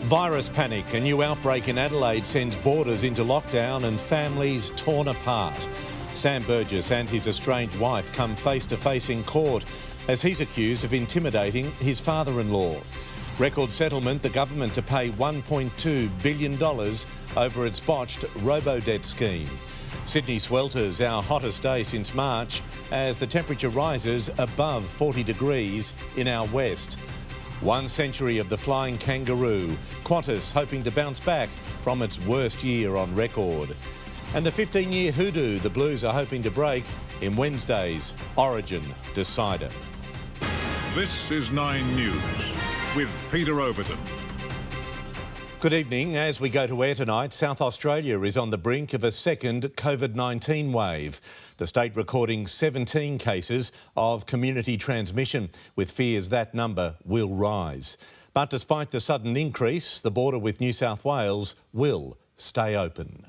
Virus panic. A new outbreak in Adelaide sends borders into lockdown and families torn apart. Sam Burgess and his estranged wife come face to face in court as he's accused of intimidating his father-in-law. Record settlement, the government to pay $1.2 billion over its botched robo-debt scheme. Sydney swelters, our hottest day since March, as the temperature rises above 40 degrees in our west. 1 century of the flying kangaroo, Qantas hoping to bounce back from its worst year on record. And the 15-year hoodoo the Blues are hoping to break in Wednesday's Origin decider. This is 9 News with Peter Overton. Good evening. As we go to air tonight, South Australia is on the brink of a second COVID-19 wave. The state recording 17 cases of community transmission, with fears that number will rise. But despite the sudden increase, the border with New South Wales will stay open.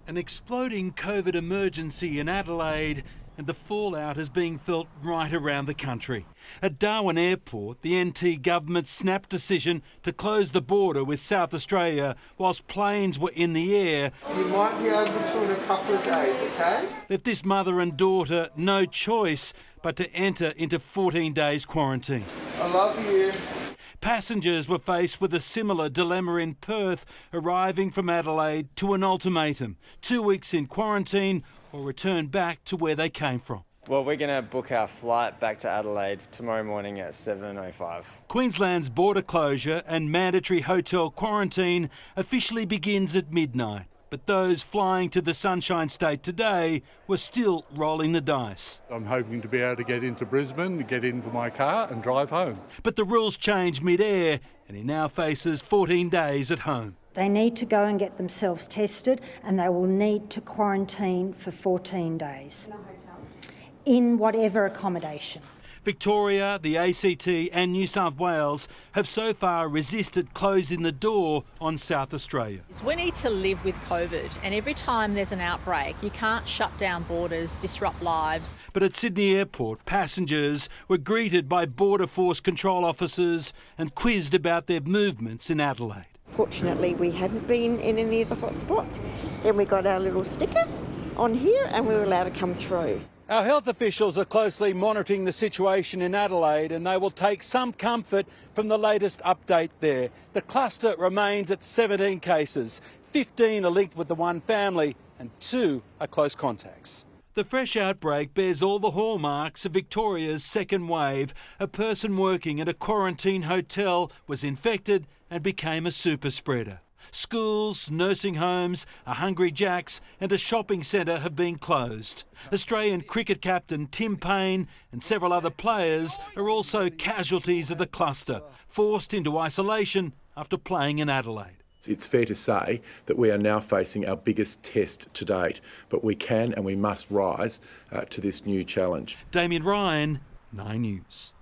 An exploding COVID emergency in Adelaide, and the fallout is being felt right around the country. At Darwin Airport, the NT government's snap decision to close the border with South Australia whilst planes were in the air. You might be able to in a couple of days, okay? Left this mother and daughter no choice but to enter into 14 days quarantine. I love you. Passengers were faced with a similar dilemma in Perth, arriving from Adelaide to an ultimatum: 2 weeks in quarantine or return back to where they came from. Well, we're going to book our flight back to Adelaide tomorrow morning at 7:05. Queensland's border closure and mandatory hotel quarantine officially begins at midnight. But those flying to the Sunshine State today were still rolling the dice. I'm hoping to be able to get into Brisbane, get into my car and drive home. But the rules change mid-air and he now faces 14 days at home. They need to go and get themselves tested and they will need to quarantine for 14 days. In whatever accommodation. Victoria, the ACT and New South Wales have so far resisted closing the door on South Australia. We need to live with COVID, and every time there's an outbreak, you can't shut down borders, disrupt lives. But at Sydney Airport, passengers were greeted by Border Force control officers and quizzed about their movements in Adelaide. Fortunately, we hadn't been in any of the hotspots. Then we got our little sticker on here and we were allowed to come through. Our health officials are closely monitoring the situation in Adelaide and they will take some comfort from the latest update there. The cluster remains at 17 cases. 15 are linked with the one family and 2 are close contacts. The fresh outbreak bears all the hallmarks of Victoria's second wave. A person working at a quarantine hotel was infected and became a super spreader. Schools, nursing homes, a Hungry Jack's and a shopping centre have been closed. Australian cricket captain Tim Payne and several other players are also casualties of the cluster, forced into isolation after playing in Adelaide. It's fair to say that we are now facing our biggest test to date, but we can and we must rise to this new challenge. Damien Ryan, 9 News.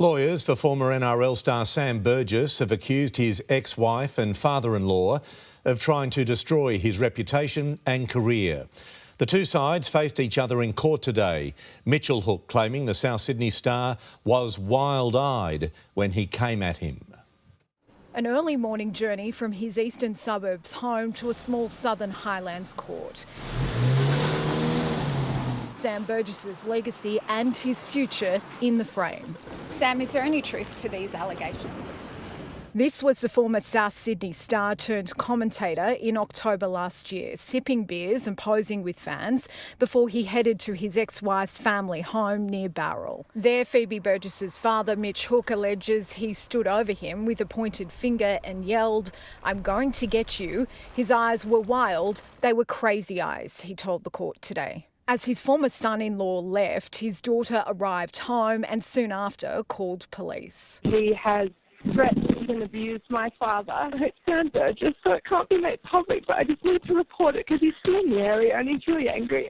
Lawyers for former NRL star Sam Burgess have accused his ex-wife and father-in-law of trying to destroy his reputation and career. The two sides faced each other in court today. Mitchell Hook claiming the South Sydney star was wild-eyed when he came at him. An early morning journey from his eastern suburbs home to a small southern Highlands court. Sam Burgess's legacy and his future in the frame. Sam, is there any truth to these allegations? This was the former South Sydney star turned commentator in October last year, sipping beers and posing with fans before he headed to his ex-wife's family home near Bowral. There, Phoebe Burgess's father, Mitch Hook, alleges he stood over him with a pointed finger and yelled, "I'm going to get you." His eyes were wild. They were crazy eyes, he told the court today. As his former son-in-law left, his daughter arrived home and soon after called police. He has threatened and abused my father. It's Sam Burgess, so it can't be made public, but I just need to report it because he's still in the area and he's really angry.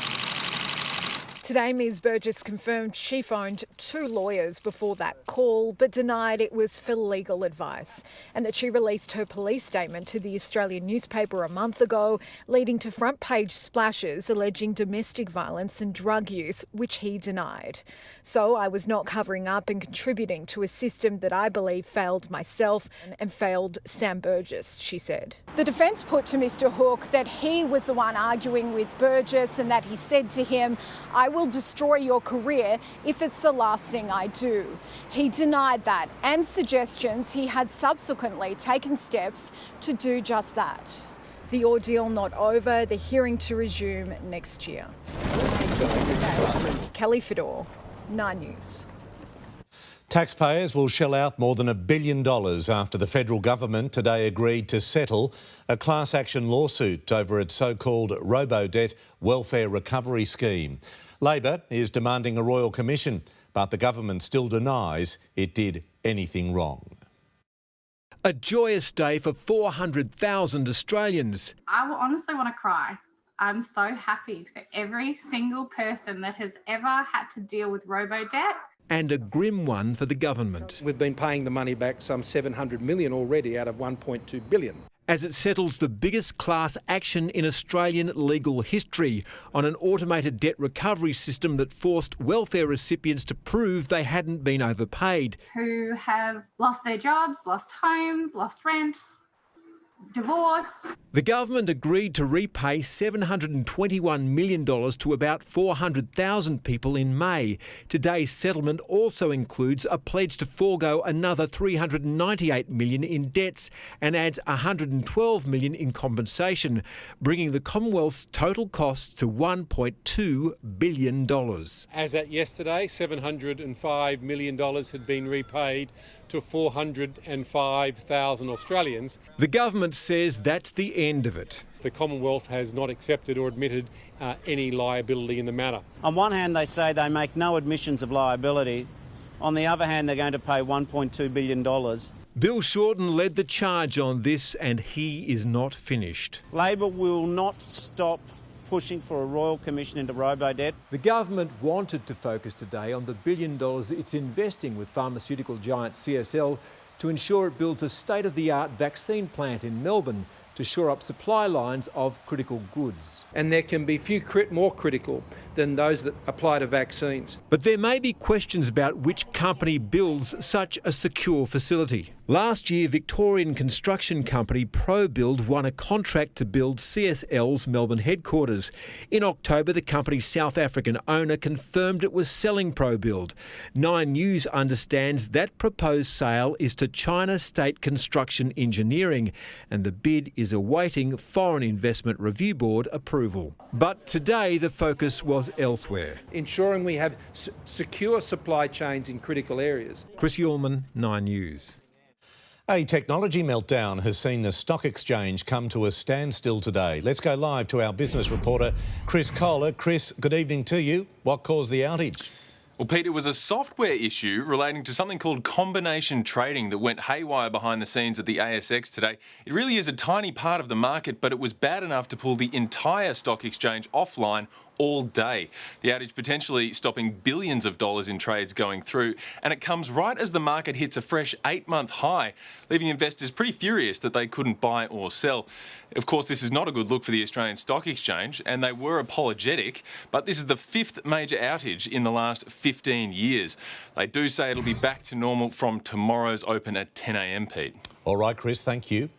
Today, Ms Burgess confirmed she phoned 2 lawyers before that call, but denied it was for legal advice, and that she released her police statement to the Australian newspaper a month ago, leading to front-page splashes alleging domestic violence and drug use, which he denied. So I was not covering up and contributing to a system that I believe failed myself and failed Sam Burgess, she said. The defence put to Mr Hook that he was the one arguing with Burgess and that he said to him, "I will destroy your career if it's the last thing I do." He denied that and suggestions he had subsequently taken steps to do just that. The ordeal not over, the hearing to resume next year. Kelly Fedor, 9 News. Taxpayers will shell out more than $1 billion after the federal government today agreed to settle a class action lawsuit over its so-called robo-debt welfare recovery scheme. Labor is demanding a royal commission, but the government still denies it did anything wrong. A joyous day for 400,000 Australians. I will honestly want to cry. I'm so happy for every single person that has ever had to deal with robo-debt. And a grim one for the government. We've been paying the money back, some $700 million already out of $1.2 billion. As it settles the biggest class action in Australian legal history on an automated debt recovery system that forced welfare recipients to prove they hadn't been overpaid. Who have lost their jobs, lost homes, lost rent, divorce. The government agreed to repay $721 million to about 400,000 people in May. Today's settlement also includes a pledge to forego another $398 million in debts and adds $112 million in compensation, bringing the Commonwealth's total costs to $1.2 billion. As at yesterday, $705 million had been repaid to 405,000 Australians. The government says that's the end of it. The Commonwealth has not accepted or admitted any liability in the matter. On one hand, they say they make no admissions of liability. On the other hand, they're going to pay $1.2 billion. Bill Shorten led the charge on this, and he is not finished. Labor will not stop pushing for a royal commission into robo-debt. The government wanted to focus today on the $1 billion it's investing with pharmaceutical giant CSL to ensure it builds a state-of-the-art vaccine plant in Melbourne to shore up supply lines of critical goods. And there can be few more critical than those that apply to vaccines. But there may be questions about which company builds such a secure facility. Last year, Victorian construction company ProBuild won a contract to build CSL's Melbourne headquarters. In October, the company's South African owner confirmed it was selling ProBuild. 9 News understands that proposed sale is to China State Construction Engineering, and the bid is awaiting Foreign Investment Review Board approval. But today, the focus was elsewhere. Ensuring we have secure supply chains in critical areas. Chris Ullman, 9 News. A technology meltdown has seen the stock exchange come to a standstill today. Let's go live to our business reporter, Chris Kohler. Chris, good evening to you. What caused the outage? Well, Pete, it was a software issue relating to something called combination trading that went haywire behind the scenes at the ASX today. It really is a tiny part of the market, but it was bad enough to pull the entire stock exchange offline all day. The outage potentially stopping billions of dollars in trades going through, and it comes right as the market hits a fresh 8-month high, leaving investors pretty furious that they couldn't buy or sell. Of course, this is not a good look for the Australian Stock Exchange, and they were apologetic, but this is the 5th major outage in the last 15 years. They do say it'll be back to normal from tomorrow's open at 10 a.m, Pete. All right, Chris, thank you.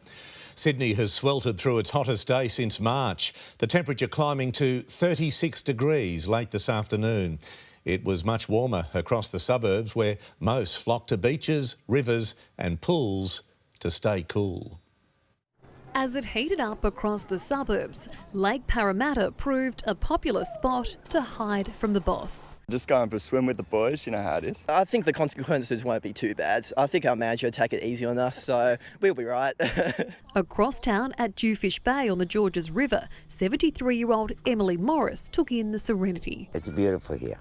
Sydney has sweltered through its hottest day since March, the temperature climbing to 36 degrees late this afternoon. It was much warmer across the suburbs where most flocked to beaches, rivers and pools to stay cool. As it heated up across the suburbs, Lake Parramatta proved a popular spot to hide from the boss. Just going for a swim with the boys, you know how it is. I think the consequences won't be too bad. I think our manager will take it easy on us, so we'll be right. Across town at Jewfish Bay on the Georges River, 73-year-old Emily Morris took in the serenity. It's beautiful here.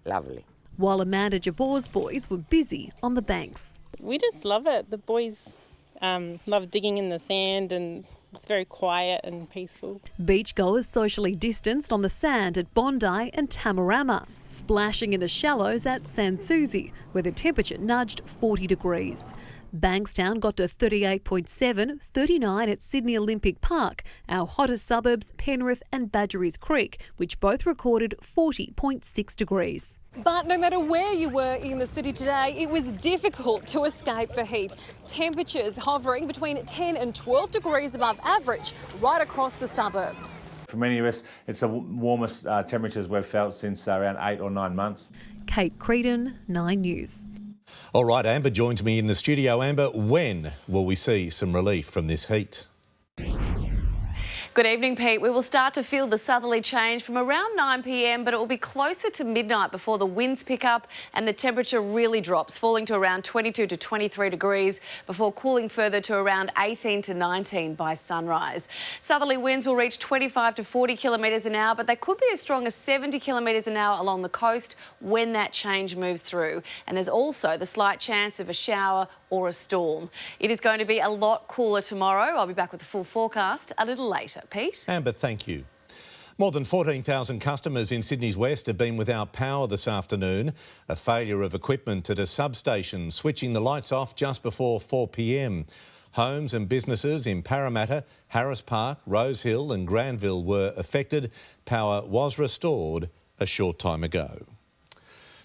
Lovely. While Amanda Jabor's boys were busy on the banks. We just love it. The boys love digging in the sand and It's very quiet and peaceful. Beachgoers socially distanced on the sand at Bondi and Tamarama, splashing in the shallows at Sans Souci, where the temperature nudged 40 degrees. Bankstown got to 38.7, 39 at Sydney Olympic Park, our hottest suburbs, Penrith and Badgerys Creek, which both recorded 40.6 degrees. But no matter where you were in the city today, it was difficult to escape the heat. Temperatures hovering between 10 and 12 degrees above average right across the suburbs. For many of us, it's the warmest temperatures we've felt since around 8 or 9 months. Kate Creedon, 9 News. All right, Amber joins me in the studio. Amber, when will we see some relief from this heat? Good evening, Pete. We will start to feel the southerly change from around 9 p.m, but it will be closer to midnight before the winds pick up and the temperature really drops, falling to around 22 to 23 degrees before cooling further to around 18 to 19 by sunrise. Southerly winds will reach 25 to 40 kilometres an hour, but they could be as strong as 70 kilometres an hour along the coast when that change moves through. And there's also the slight chance of a shower or a storm. It is going to be a lot cooler tomorrow. I'll be back with the full forecast a little later. Pete? Amber, thank you. More than 14,000 customers in Sydney's West have been without power this afternoon. A failure of equipment at a substation, switching the lights off just before 4 p.m. Homes and businesses in Parramatta, Harris Park, Rose Hill and Granville were affected. Power was restored a short time ago.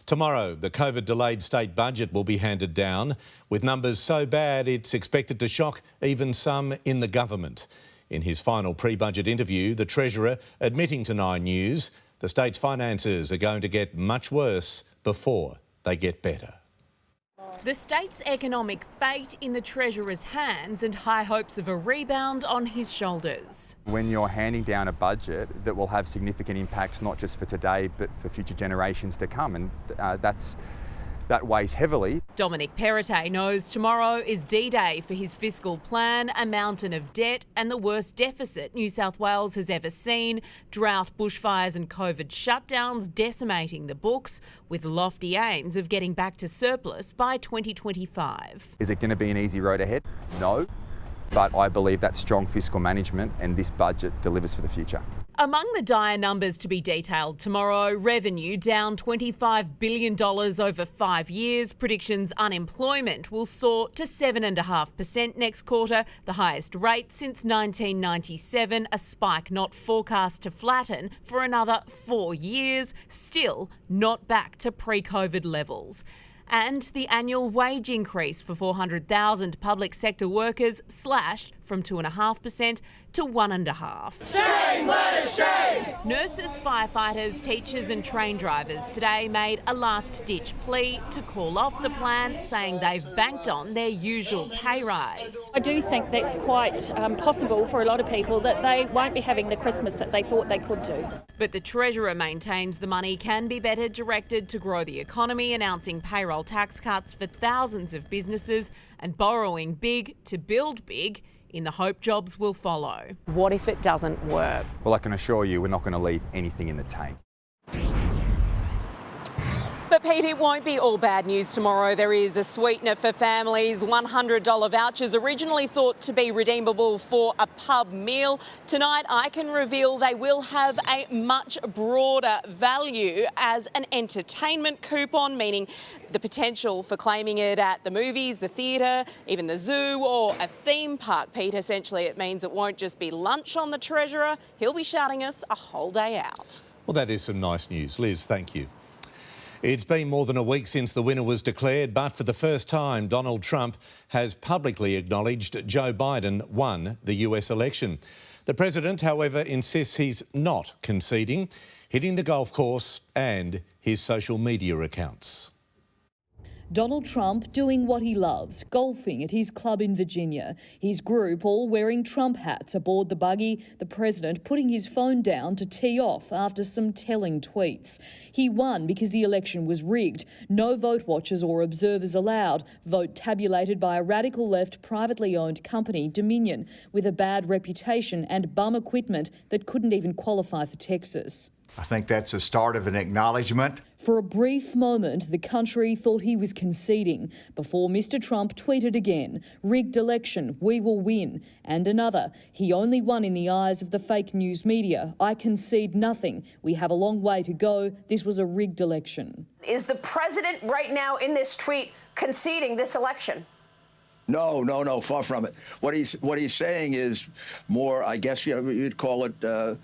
Tomorrow, the COVID-delayed state budget will be handed down, with numbers so bad it's expected to shock even some in the government. In his final pre-budget interview, the Treasurer admitting to 9 News the state's finances are going to get much worse before they get better. The state's economic fate in the Treasurer's hands and high hopes of a rebound on his shoulders. When you're handing down a budget that will have significant impacts not just for today but for future generations to come, and that weighs heavily. Dominic Perrottet knows tomorrow is D-Day for his fiscal plan, a mountain of debt and the worst deficit New South Wales has ever seen, drought, bushfires and COVID shutdowns decimating the books, with lofty aims of getting back to surplus by 2025. Is it going to be an easy road ahead? No, but I believe that strong fiscal management and this budget delivers for the future. Among the dire numbers to be detailed tomorrow, revenue down $25 billion over 5 years. Predictions unemployment will soar to 7.5% next quarter, the highest rate since 1997, a spike not forecast to flatten for another 4 years, still not back to pre-COVID levels. And the annual wage increase for 400,000 public sector workers slashed from 2.5% to 1.5%. Shame, let us shame! Nurses, firefighters, teachers and train drivers today made a last-ditch plea to call off the plan, saying they've banked on their usual pay rise. I do think that's quite possible for a lot of people, that they won't be having the Christmas that they thought they could do. But the Treasurer maintains the money can be better directed to grow the economy, announcing payroll tax cuts for thousands of businesses and borrowing big to build big, in the hope jobs will follow. What if it doesn't work? Well, I can assure you we're not going to leave anything in the tank. But Pete, it won't be all bad news tomorrow. There is a sweetener for families. $100 vouchers originally thought to be redeemable for a pub meal. Tonight, I can reveal they will have a much broader value as an entertainment coupon, meaning the potential for claiming it at the movies, the theatre, even the zoo or a theme park. Pete, essentially it means it won't just be lunch on the Treasurer. He'll be shouting us a whole day out. Well, that is some nice news. Liz, thank you. It's been more than a week since the winner was declared, but for the first time, Donald Trump has publicly acknowledged Joe Biden won the US election. The president, however, insists he's not conceding, hitting the golf course and his social media accounts. Donald Trump doing what he loves, golfing at his club in Virginia. His group all wearing Trump hats aboard the buggy, the president putting his phone down to tee off after some telling tweets. He won because the election was rigged. No vote watchers or observers allowed. Vote tabulated by a radical left privately owned company, Dominion, with a bad reputation and bum equipment that couldn't even qualify for Texas. I think that's the start of an acknowledgement. For a brief moment, the country thought he was conceding before Mr Trump tweeted again, "Rigged election, we will win." And another, "He only won in the eyes of the fake news media. I concede nothing. We have a long way to go. This was a rigged election." Is the president right now in this tweet conceding this election? No, far from it. What he's saying is more, I guess you'd call it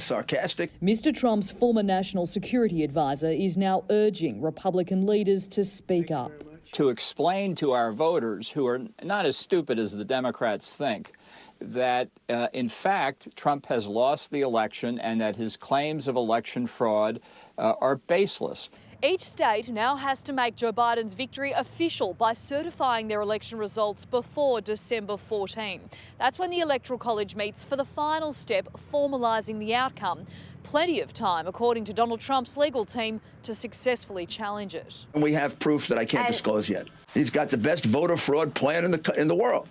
sarcastic. Mr Trump's former national security advisor is now urging Republican leaders to speak up. To explain to our voters, who are not as stupid as the Democrats think, that in fact Trump has lost the election and that his claims of election fraud are baseless. Each state now has to make Joe Biden's victory official by certifying their election results before December 14. That's when the Electoral College meets for the final step, formalising the outcome. Plenty of time, according to Donald Trump's legal team, to successfully challenge it. And we have proof that I can't disclose yet. He's got the best voter fraud plan in the world.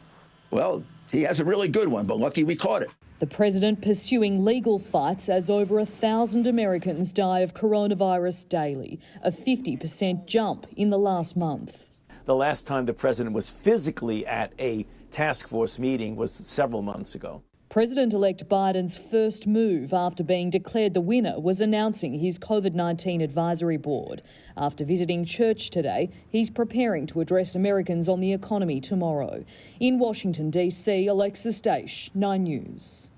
Well, he has a really good one, but lucky we caught it. The president pursuing legal fights as over 1,000 Americans die of coronavirus daily, a 50% jump in the last month. The last time the president was physically at a task force meeting was several months ago. President-elect Biden's first move after being declared the winner was announcing his COVID-19 advisory board. After visiting church today, he's preparing to address Americans on the economy tomorrow. In Washington, D.C., Alexis Daish, 9 News.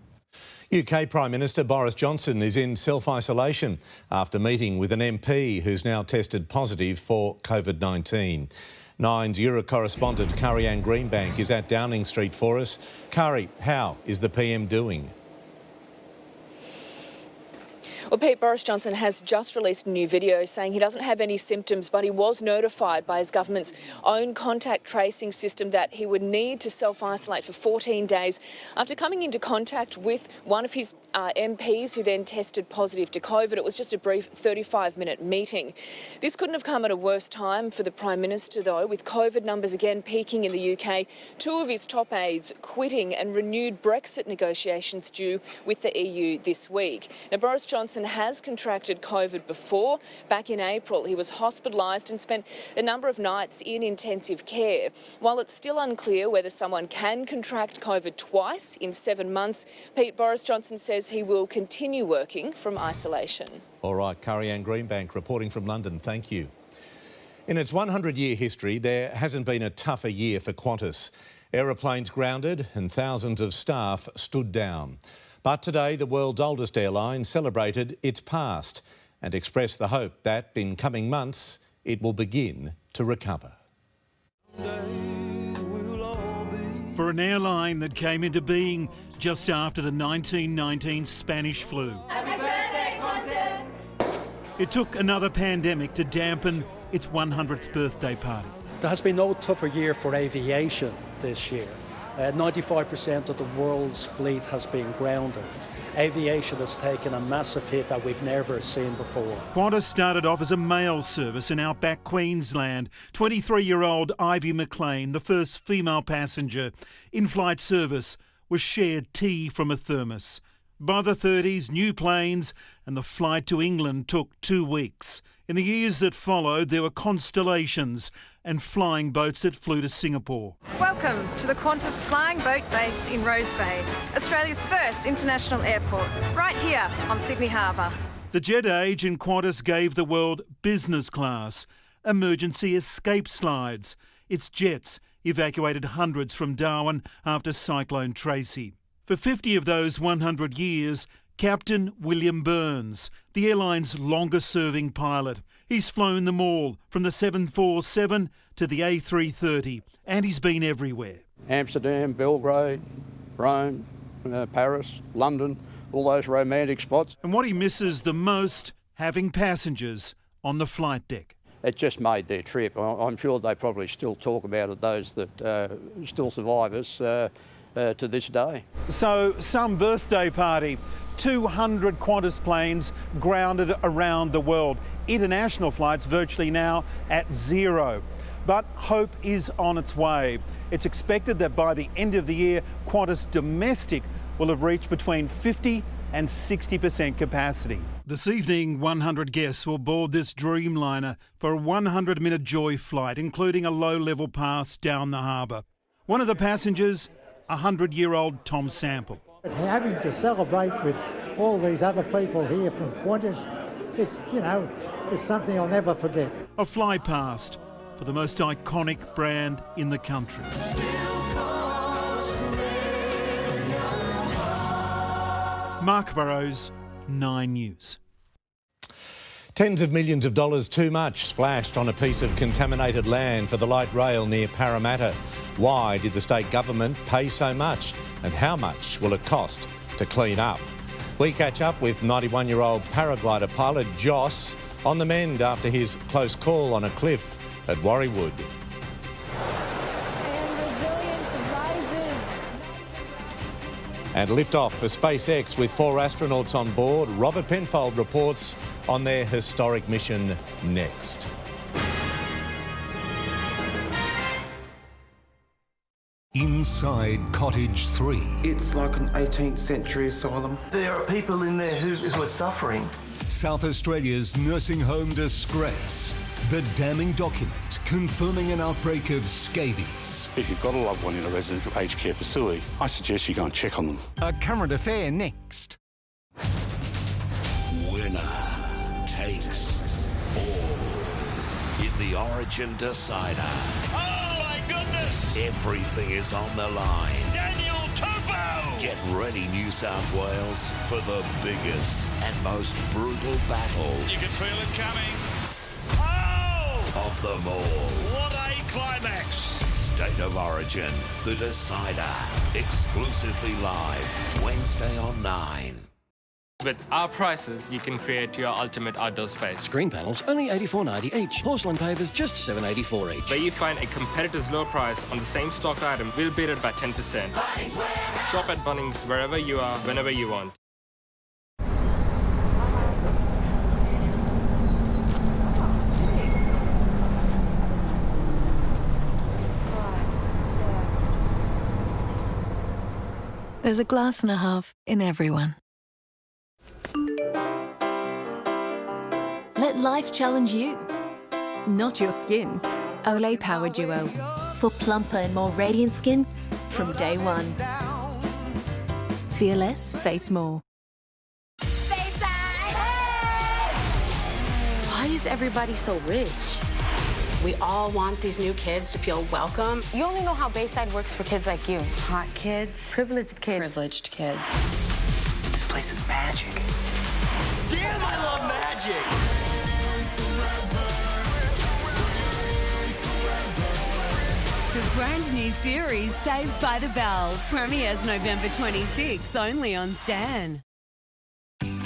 UK Prime Minister Boris Johnson is in self-isolation after meeting with an MP who's now tested positive for COVID-19. Nine's Euro correspondent Carrie-Anne Greenbank is at Downing Street for us. Carrie, how is the PM doing? Well, Pete, Boris Johnson has just released a new video saying he doesn't have any symptoms, but he was notified by his government's own contact tracing system that he would need to self-isolate for 14 days after coming into contact with one of his MPs who then tested positive to COVID. It was just a brief 35-minute meeting. This couldn't have come at a worse time for the Prime Minister, though, with COVID numbers again peaking in the UK, two of his top aides quitting and renewed Brexit negotiations due with the EU this week. Now, Boris Johnson has contracted COVID before. Back in April, he was hospitalised and spent a number of nights in intensive care. While it's still unclear whether someone can contract COVID twice in 7 months, Pete, Boris Johnson says he will continue working from isolation. All right, Carrie-Anne Greenbank reporting from London. Thank you. In its 100-year history, there hasn't been a tougher year for Qantas. Aeroplanes grounded and thousands of staff stood down. But today, the world's oldest airline celebrated its past and expressed the hope that in coming months, it will begin to recover. For an airline that came into being just after the 1919 Spanish flu. Happy birthday, Qantas! It took another pandemic to dampen its 100th birthday party. There has been no tougher year for aviation this year. 95% of the world's fleet has been grounded. Aviation has taken a massive hit that we've never seen before. Qantas started off as a mail service in outback Queensland. 23-year-old Ivy McLean, the first female passenger in-flight service, was shared tea from a thermos. By the 30s, new planes and the flight to England took 2 weeks. In the years that followed, there were constellations and flying boats that flew to Singapore. Welcome to the Qantas Flying Boat Base in Rose Bay, Australia's first international airport, right here on Sydney Harbour. The jet age in Qantas gave the world business class, emergency escape slides. Its jets evacuated hundreds from Darwin after Cyclone Tracy. For 50 of those 100 years, Captain William Burns, the airline's longest-serving pilot. He's flown them all, from the 747 to the A330, and he's been everywhere. Amsterdam, Belgrade, Rome, Paris, London, all those romantic spots. And what he misses the most, having passengers on the flight deck. It just made their trip. I'm sure they probably still talk about it, those that still survive us to this day. So, some birthday party. 200 Qantas planes grounded around the world. International flights virtually now at zero. But hope is on its way. It's expected that by the end of the year, Qantas domestic will have reached between 50 and 60% capacity. This evening, 100 guests will board this Dreamliner for a 100-minute joy flight, including a low-level pass down the harbour. One of the passengers, 100-year-old Tom Sample. Having to celebrate with all these other people here from Qantas, it's something I'll never forget. A fly past for the most iconic brand in the country. Mark Burrows, 9 News. Tens of millions of dollars too much splashed on a piece of contaminated land for the light rail near Parramatta. Why did the state government pay so much, and how much will it cost to clean up? We catch up with 91-year-old paraglider pilot Joss on the mend after his close call on a cliff at Warriewood. And liftoff for SpaceX with 4 astronauts on board. Robert Penfold reports on their historic mission next. Inside Cottage 3. It's like an 18th century asylum. There are people in there who are suffering. South Australia's nursing home disgrace. The damning document confirming an outbreak of scabies. If you've got a loved one in a residential aged care facility, I suggest you go and check on them. A current affair next. Winner takes all in the Origin Decider. Oh my goodness! Everything is on the line. Daniel Tupou! Get ready, New South Wales, for the biggest and most brutal battle. You can feel it coming. Of them all. What a climax! State of Origin, The Decider, exclusively live, Wednesday on 9. With our prices, you can create your ultimate outdoor space. Screen panels, only $84.90 each. Porcelain pavers, just $7.84 each. Where you find a competitor's low price on the same stock item, we'll beat it by 10%. Shop at Bunnings wherever you are, whenever you want. There's a glass and a half in everyone. Let life challenge you, not your skin. Olay Power Duo, for plumper and more radiant skin from day one. Fear less, face more. Why is everybody so rich? We all want these new kids to feel welcome. You only know how Bayside works for kids like you. Hot kids. Privileged kids. Privileged kids. This place is magic. Damn, I love magic! The brand new series Saved by the Bell premieres November 26, only on Stan.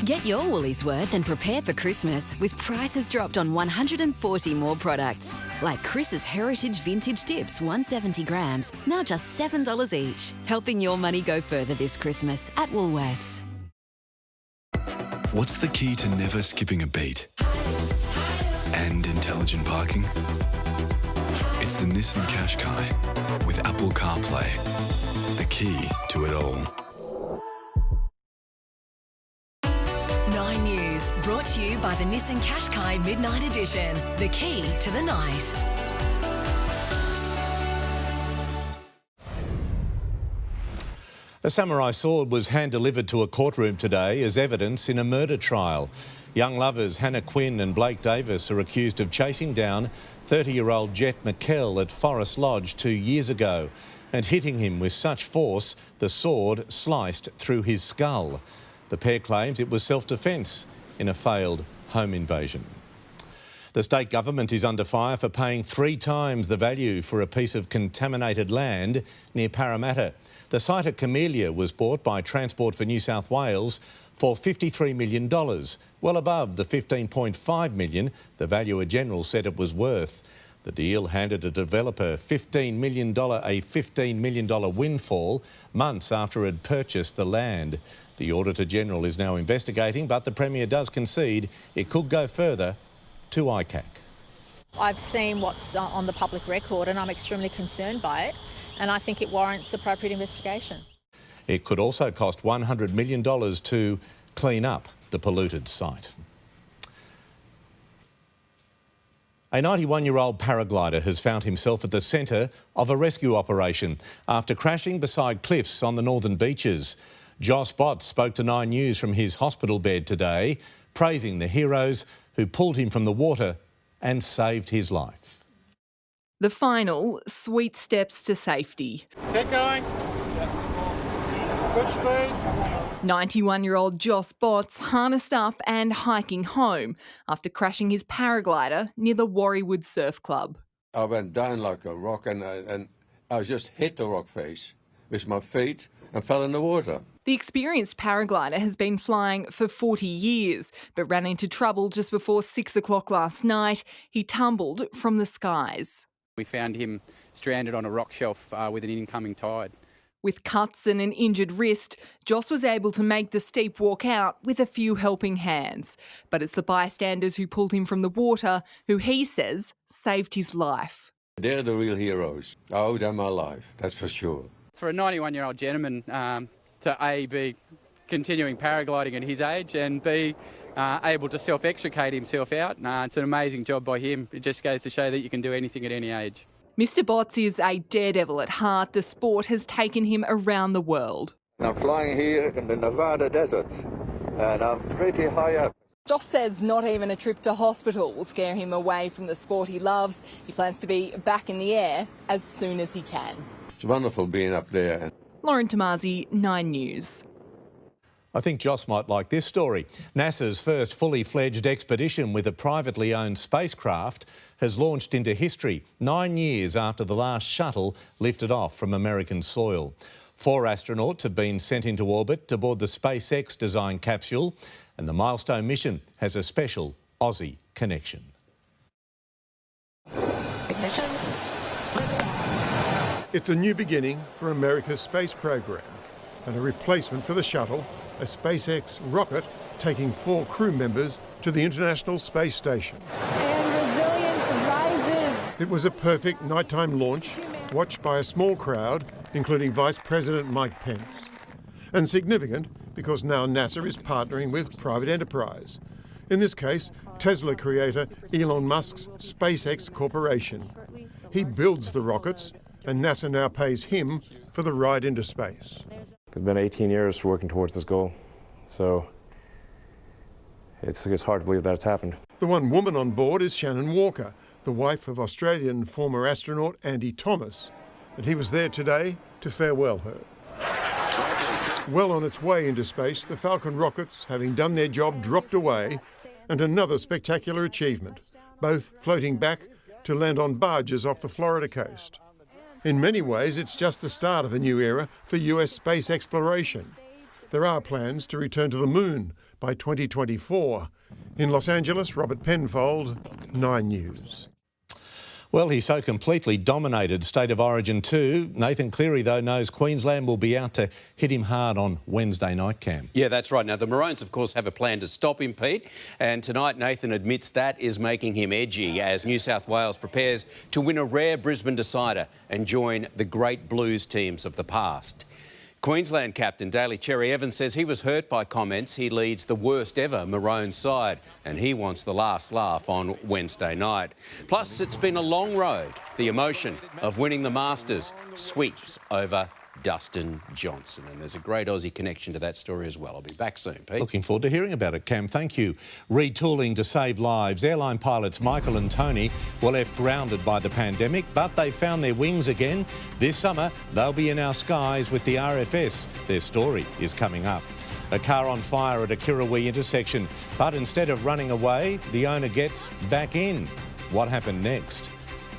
Get your Woolies worth and prepare for Christmas with prices dropped on 140 more products. Like Chris's Heritage Vintage Dips, 170 grams, now just $7 each. Helping your money go further this Christmas at Woolworths. What's the key to never skipping a beat? And intelligent parking? It's the Nissan Qashqai with Apple CarPlay. The key to it all. 9 News, brought to you by the Nissan Qashqai Midnight Edition. The key to the night. A samurai sword was hand-delivered to a courtroom today as evidence in a murder trial. Young lovers Hannah Quinn and Blake Davis are accused of chasing down 30-year-old Jet McKell at Forest Lodge 2 years ago and hitting him with such force the sword sliced through his skull. The pair claims it was self-defence in a failed home invasion. The state government is under fire for paying 3 times the value for a piece of contaminated land near Parramatta. The site at Camellia was bought by Transport for New South Wales for $53 million, well above the $15.5 million the Valuer-General said it was worth. The deal handed a developer a $15 million windfall months after it had purchased the land. The Auditor-General is now investigating, but the Premier does concede it could go further to ICAC. I've seen what's on the public record and I'm extremely concerned by it, and I think it warrants appropriate investigation. It could also cost $100 million to clean up the polluted site. A 91-year-old paraglider has found himself at the centre of a rescue operation after crashing beside cliffs on the northern beaches. Joss Botts spoke to 9 News from his hospital bed today, praising the heroes who pulled him from the water and saved his life. The final, sweet steps to safety. Get going. Good speed. 91-year-old Joss Botts harnessed up and hiking home after crashing his paraglider near the Warriewood Surf Club. I went down like a rock and I just hit the rock face with my feet and fell in the water. The experienced paraglider has been flying for 40 years, but ran into trouble just before 6 o'clock last night. He tumbled from the skies. We found him stranded on a rock shelf with an incoming tide. With cuts and an injured wrist, Joss was able to make the steep walk out with a few helping hands. But it's the bystanders who pulled him from the water who, he says, saved his life. They're the real heroes. I owe them my life, that's for sure. For a 91-year-old gentleman to A, be continuing paragliding at his age and B, able to self-extricate himself out, it's an amazing job by him. It just goes to show that you can do anything at any age. Mr Botts is a daredevil at heart. The sport has taken him around the world. I'm flying here in the Nevada desert and I'm pretty high up. Joss says not even a trip to hospital will scare him away from the sport he loves. He plans to be back in the air as soon as he can. It's wonderful being up there. Lauren Tomasi, 9 News. I think Joss might like this story. NASA's first fully fledged expedition with a privately owned spacecraft has launched into history 9 years after the last shuttle lifted off from American soil. 4 astronauts have been sent into orbit aboard the SpaceX designed capsule, and the milestone mission has a special Aussie connection. It's a new beginning for America's space program and a replacement for the shuttle, a SpaceX rocket taking 4 crew members to the International Space Station. And resilience rises. It was a perfect nighttime launch, watched by a small crowd, including Vice President Mike Pence. And significant because now NASA is partnering with private enterprise. In this case, Tesla creator Elon Musk's SpaceX Corporation. He builds the rockets, and NASA now pays him for the ride into space. It's been 18 years working towards this goal, so it's hard to believe that it's happened. The one woman on board is Shannon Walker, the wife of Australian former astronaut Andy Thomas, and he was there today to farewell her. Well on its way into space, the Falcon rockets, having done their job, dropped away, and another spectacular achievement, both floating back to land on barges off the Florida coast. In many ways, it's just the start of a new era for US space exploration. There are plans to return to the moon by 2024. In Los Angeles, Robert Penfold, 9 News. Well, he so completely dominated State of Origin 2. Nathan Cleary, though, knows Queensland will be out to hit him hard on Wednesday night, Cam. Yeah, that's right. Now, the Maroons, of course, have a plan to stop him, Pete. And tonight, Nathan admits that is making him edgy as New South Wales prepares to win a rare Brisbane decider and join the great Blues teams of the past. Queensland captain Daly Cherry Evans says he was hurt by comments. He leads the worst ever Maroons side and he wants the last laugh on Wednesday night. Plus, it's been a long road. The emotion of winning the Masters sweeps over Dustin Johnson. And there's a great Aussie connection to that story as well. I'll be back soon, Pete. Looking forward to hearing about it, Cam. Thank you. Retooling to save lives. Airline pilots Michael and Tony were left grounded by the pandemic, but they found their wings again. This summer, they'll be in our skies with the RFS. Their story is coming up. A car on fire at a Kirrawee intersection, but instead of running away, the owner gets back in. What happened next?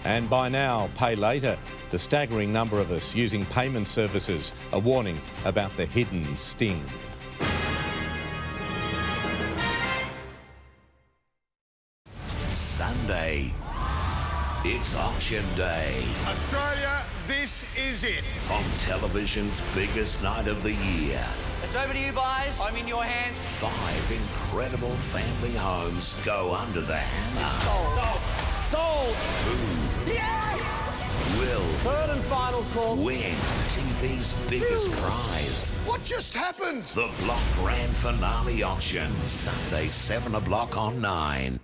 And by now, pay later. The staggering number of us using payment services. A warning about the hidden sting. Sunday, it's auction day. Australia, this is it. On television's biggest night of the year. It's over to you, guys. I'm in your hands. 5 incredible family homes go under the hammer. Sold. Who Yes! will Third and final call. win TV Navy's biggest prize. What just happened? The Block Grand Finale Auction, Sunday 7 o'clock on 9.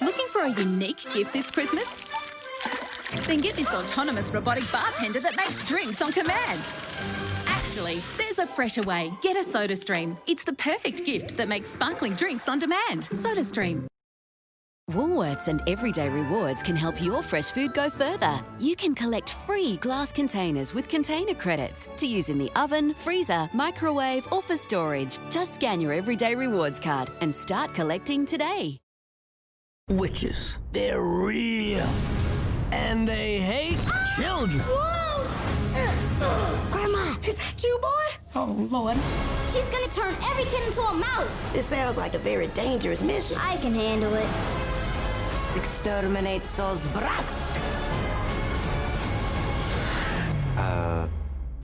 Looking for a unique gift this Christmas? Then get this autonomous robotic bartender that makes drinks on command. Actually, there's a fresher way. Get a SodaStream. It's the perfect gift that makes sparkling drinks on demand. SodaStream. Woolworths and Everyday Rewards can help your fresh food go further. You can collect free glass containers with container credits to use in the oven, freezer, microwave or for storage. Just scan your Everyday Rewards card and start collecting today. Witches, they're real. And they hate children. Whoa! Grandma, is that you, boy? Oh, Lord. She's gonna turn every kid into a mouse. This sounds like a very dangerous mission. I can handle it. Exterminate those brats.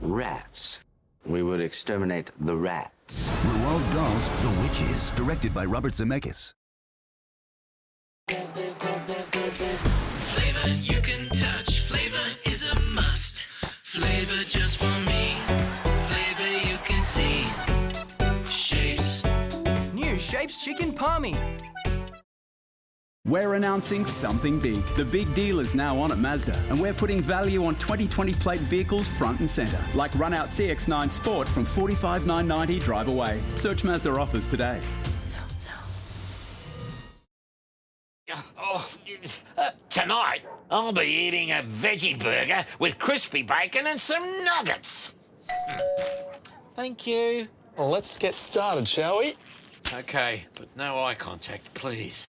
Rats. We would exterminate the rats. Roald Dahl's The Witches, directed by Robert Zemeckis. Flavor you can touch. Flavor is a must. Flavor just for me. Flavor you can see. Shapes. New Shapes Chicken Palmy. We're announcing something big. The big deal is now on at Mazda, and we're putting value on 2020 plate vehicles front and centre, like Runout CX-9 Sport from $45,990 drive away. Search Mazda offers today. Tonight, I'll be eating a veggie burger with crispy bacon and some nuggets. Thank you. Well, let's get started, shall we? Okay, but no eye contact, please.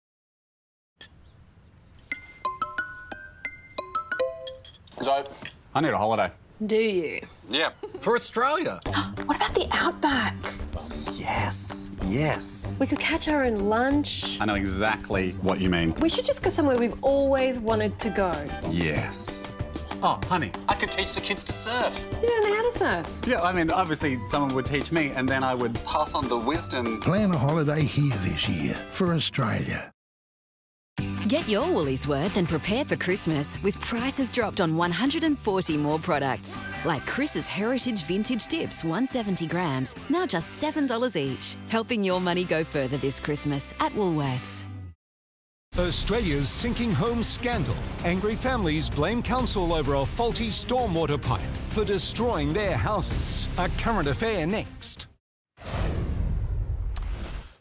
So, I need a holiday. Do you? Yeah, for Australia. What about the outback? Yes. We could catch our own lunch. I know exactly what you mean. We should just go somewhere we've always wanted to go. Yes. Oh, honey, I could teach the kids to surf. You don't know how to surf. Yeah, I mean, obviously someone would teach me and then I would pass on the wisdom. Plan a holiday here this year for Australia. Get your Woolies worth and prepare for Christmas with prices dropped on 140 more products. Like Chris's Heritage Vintage Dips, 170 grams, now just $7 each. Helping your money go further this Christmas at Woolworths. Australia's sinking home scandal. Angry families blame council over a faulty stormwater pipe for destroying their houses. A current affair next.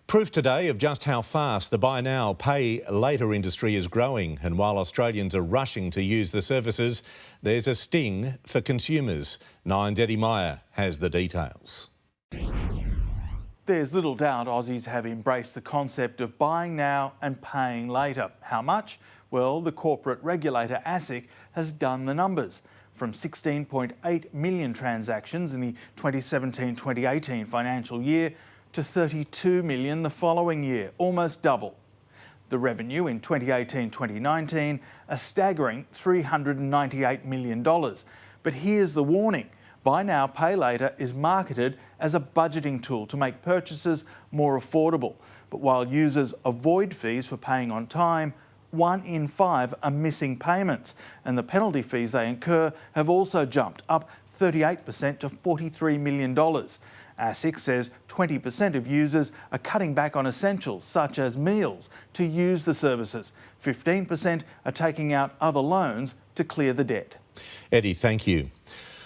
Proof today of just how fast the buy now, pay later industry is growing. And while Australians are rushing to use the services, there's a sting for consumers. Nine's Eddie Meyer has the details. There's little doubt Aussies have embraced the concept of buying now and paying later. How much? Well, the corporate regulator ASIC has done the numbers. From 16.8 million transactions in the 2017-2018 financial year to 32 million the following year, almost double. The revenue in 2018-2019, a staggering $398 million. But here's the warning. Buy now, pay later is marketed as a budgeting tool to make purchases more affordable. But while users avoid fees for paying on time, 1 in 5 are missing payments, and the penalty fees they incur have also jumped up 38% to $43 million. ASIC says 20% of users are cutting back on essentials such as meals to use the services. 15% are taking out other loans to clear the debt. Eddie, thank you.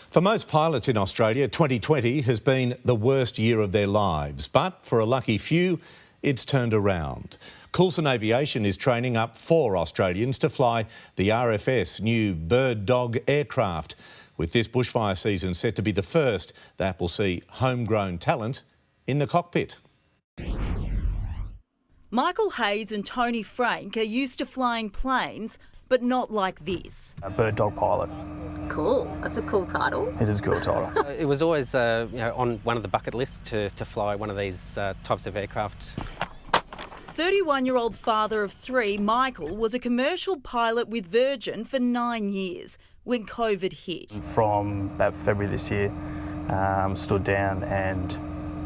For most pilots in Australia, 2020 has been the worst year of their lives. But for a lucky few, it's turned around. Coulson Aviation is training up 4 Australians to fly the RFS new Bird Dog aircraft. With this bushfire season set to be the first that will see homegrown talent in the cockpit. Michael Hayes and Tony Frank are used to flying planes, but not like this. A bird dog pilot. Cool. That's a cool title. It is a cool title. It was always on one of the bucket lists to fly one of these types of aircraft. 31-year-old father of 3, Michael, was a commercial pilot with Virgin for 9 years when COVID hit. From about February this year, stood down and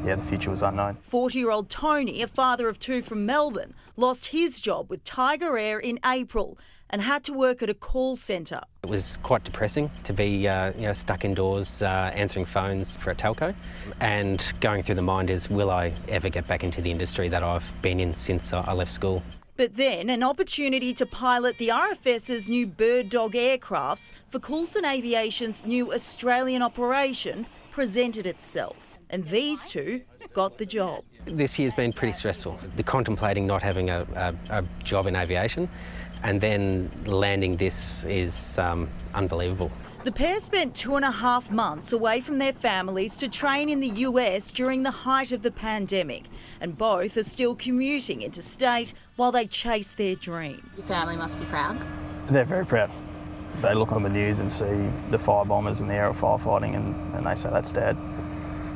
the future was unknown. 40-year-old Tony, a father of two from Melbourne, lost his job with Tiger Air in April and had to work at a call centre. It was quite depressing to be stuck indoors answering phones for a telco, and going through the mind is, will I ever get back into the industry that I've been in since I left school? But then an opportunity to pilot the RFS's new Bird Dog aircrafts for Coulson Aviation's new Australian operation presented itself, and these two got the job. This year's been pretty stressful. Contemplating not having a job in aviation and then landing this is unbelievable. The pair spent 2.5 months away from their families to train in the US during the height of the pandemic, and both are still commuting interstate while they chase their dream. Your family must be proud. They're very proud. They look on the news and see the fire bombers in the aerial firefighting and they say, that's Dad.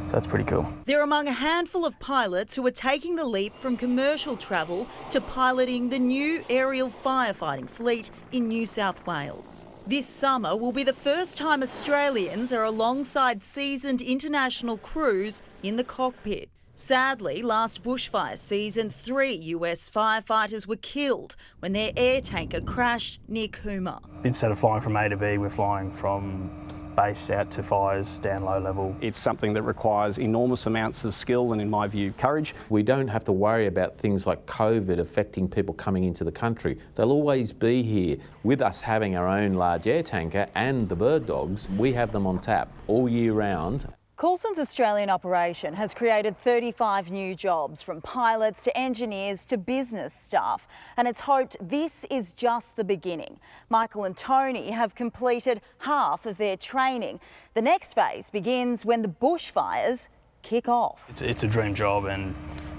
So that's pretty cool. They're among a handful of pilots who are taking the leap from commercial travel to piloting the new aerial firefighting fleet in New South Wales. This summer will be the first time Australians are alongside seasoned international crews in the cockpit. Sadly, last bushfire season, 3 US firefighters were killed when their air tanker crashed near Cooma. Instead of flying from A to B, we're flying from base out to fires down low level. It's something that requires enormous amounts of skill and, in my view, courage. We don't have to worry about things like COVID affecting people coming into the country. They'll always be here. With us having our own large air tanker and the bird dogs, we have them on tap all year round. Coulson's Australian operation has created 35 new jobs, from pilots to engineers to business staff, and it's hoped this is just the beginning. Michael and Tony have completed half of their training. The next phase begins when the bushfires kick off. It's a dream job and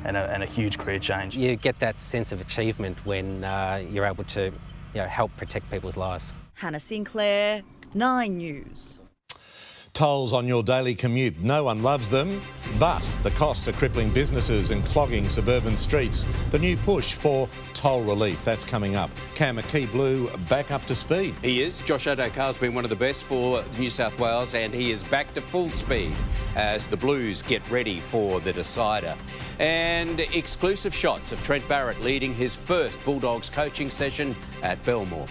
a huge career change. You get that sense of achievement when you're able to help protect people's lives. Hannah Sinclair, 9 News. Tolls on your daily commute. No one loves them, but the costs are crippling businesses and clogging suburban streets. The new push for toll relief, that's coming up. Cam McKee Blue back up to speed. He is. Josh Adokar's been one of the best for New South Wales, and he is back to full speed as the Blues get ready for the decider. And exclusive shots of Trent Barrett leading his first Bulldogs coaching session at Belmore.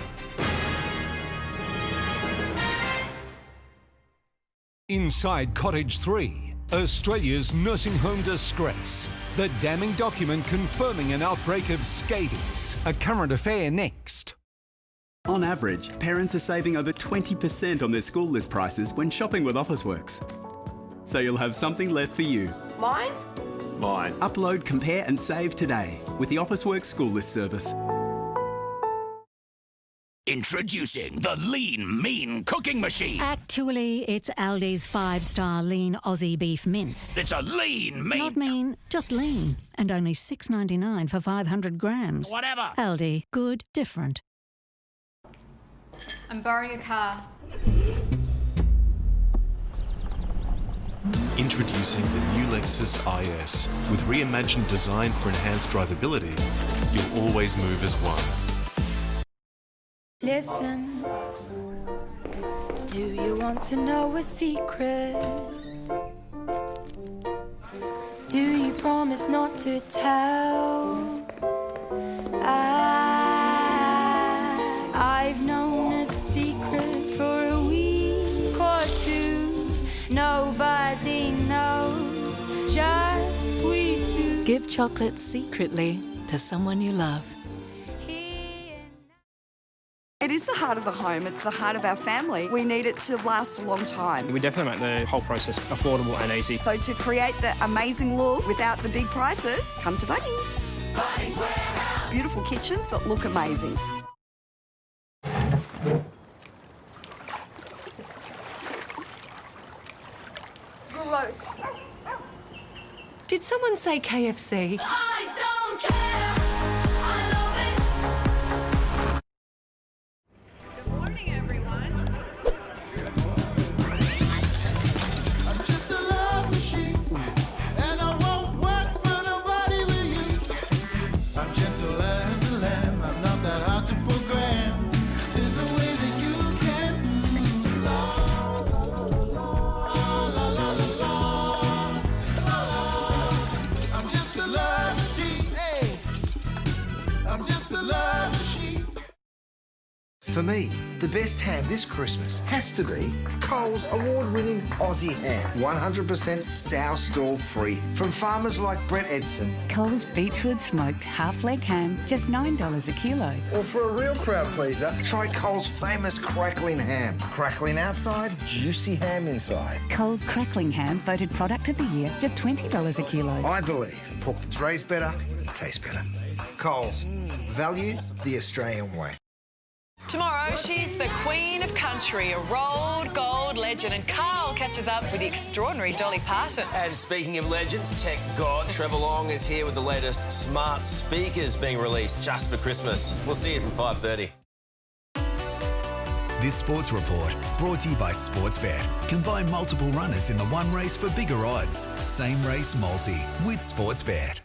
Inside Cottage 3, Australia's nursing home disgrace. The damning document confirming an outbreak of scabies. A current affair next. On average, parents are saving over 20% on their school list prices when shopping with Officeworks. So you'll have something left for you. Mine? Mine. Upload, compare and save today with the Officeworks School List service. Introducing the Lean Mean Cooking Machine. Actually, it's Aldi's 5-star lean Aussie beef mince. It's a lean mean. Not mean, just lean. And only $6.99 for 500 grams. Whatever. Aldi, good, different. I'm borrowing a car. Introducing the new Lexus IS. With reimagined design for enhanced drivability, you'll always move as one. Listen, do you want to know a secret? Do you promise not to tell? I've known a secret for a week or two. Nobody knows, just we two. Give chocolate secretly to someone you love. It is the heart of the home. It's the heart of our family. We need it to last a long time. We definitely make the whole process affordable and easy. So to create the amazing look without the big prices, come to Bunnings. Bunnings Warehouse. Beautiful kitchens that look amazing. Hello. Did someone say KFC? I don't care. For me, the best ham this Christmas has to be Coles award-winning Aussie ham. 100% sow stall free from farmers like Brett Edson. Coles Beechwood smoked half-leg ham, just $9 a kilo. Or for a real crowd pleaser, try Coles' famous crackling ham. Crackling outside, juicy ham inside. Coles Crackling Ham voted Product of the Year, just $20 a kilo. I believe pork that's raised better, tastes better. Coles, value the Australian way. Tomorrow, she's the Queen of Country, a rolled gold legend, and Carl catches up with the extraordinary Dolly Parton. And speaking of legends, tech god Trevor Long is here with the latest smart speakers being released just for Christmas. We'll see you from 5:30. This sports report brought to you by Sportsbet. Combine multiple runners in the one race for bigger odds. Same race multi with Sportsbet.